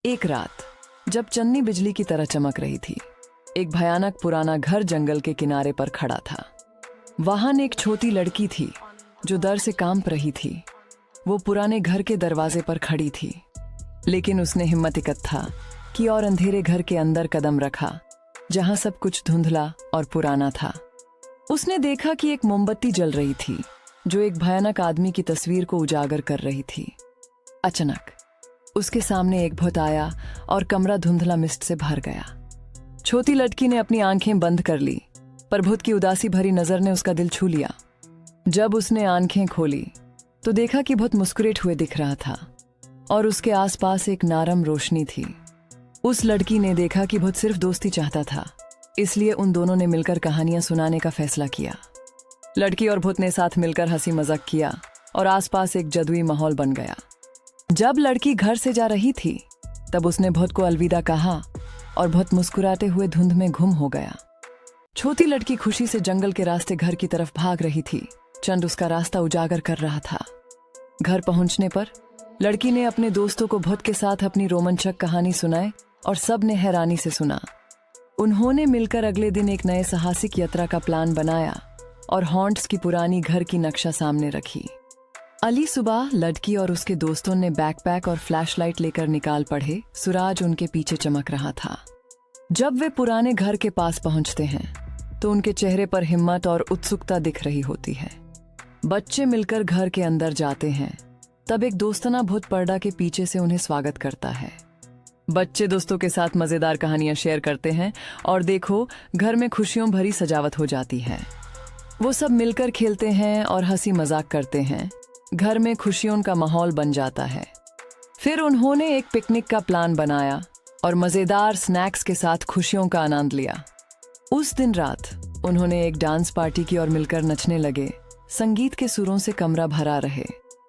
एक रात जब चन्नी बिजली की तरह चमक रही थी, एक भयानक पुराना घर जंगल के किनारे पर खड़ा था। वहां एक छोटी लड़की थी जो डर से कांप रही थी। वो पुराने घर के दरवाजे पर खड़ी थी, लेकिन उसने हिम्मत इकट्ठा की और अंधेरे घर के अंदर कदम रखा, जहां सब कुछ धुंधला और पुराना था। उसने देखा कि एक मोमबत्ती जल रही थी जो एक भयानक आदमी की तस्वीर को उजागर कर रही थी। अचानक उसके सामने एक भूत आया और कमरा धुंधला मिस्ट से भर गया। छोटी लड़की ने अपनी आंखें बंद कर ली, पर भूत की उदासी भरी नजर ने उसका दिल छू लिया। जब उसने आंखें खोली तो देखा कि भूत मुस्कुराते हुए दिख रहा था और उसके आसपास एक नरम रोशनी थी। उस लड़की ने देखा कि भूत सिर्फ दोस्ती चाहता था, इसलिए उन दोनों ने मिलकर कहानियां सुनाने का फैसला किया। लड़की और भूत ने साथ मिलकर हंसी मजाक किया और आसपास एक जादुई माहौल बन गया। जब लड़की घर से जा रही थी तब उसने भूत को अलविदा कहा और भूत मुस्कुराते हुए धुंध में गुम हो गया। छोटी लड़की खुशी से जंगल के रास्ते घर की तरफ भाग रही थी। चंद उसका रास्ता उजागर कर रहा था। घर पहुंचने पर लड़की ने अपने दोस्तों को भूत के साथ अपनी रोमांचक कहानी सुनाई और सब ने हैरानी से सुना। उन्होंने मिलकर अगले दिन एक नए साहसिक यात्रा का प्लान बनाया और हॉन्ट्स की पुरानी घर की नक्शा सामने रखी। अली सुबह लड़की और उसके दोस्तों ने बैकपैक और फ्लैशलाइट लेकर निकाल पड़े। सूरज उनके पीछे चमक रहा था। जब वे पुराने घर के पास पहुंचते हैं तो उनके चेहरे पर हिम्मत और उत्सुकता दिख रही होती है। बच्चे मिलकर घर के अंदर जाते हैं, तब एक दोस्ताना भूत पर्दा के पीछे से उन्हें स्वागत करता है। बच्चे दोस्तों के साथ मजेदार कहानियां शेयर करते हैं और देखो, घर में खुशियों भरी सजावट हो जाती है। वो सब मिलकर खेलते हैं और हंसी मजाक करते हैं। घर में खुशियों का माहौल बन जाता है। फिर उन्होंने एक पिकनिक का प्लान बनाया और मजेदार स्नैक्स के साथ खुशियों का आनंद लिया। उस दिन रात उन्होंने एक डांस पार्टी की और मिलकर नचने लगे। संगीत के सुरों से कमरा भरा रहे।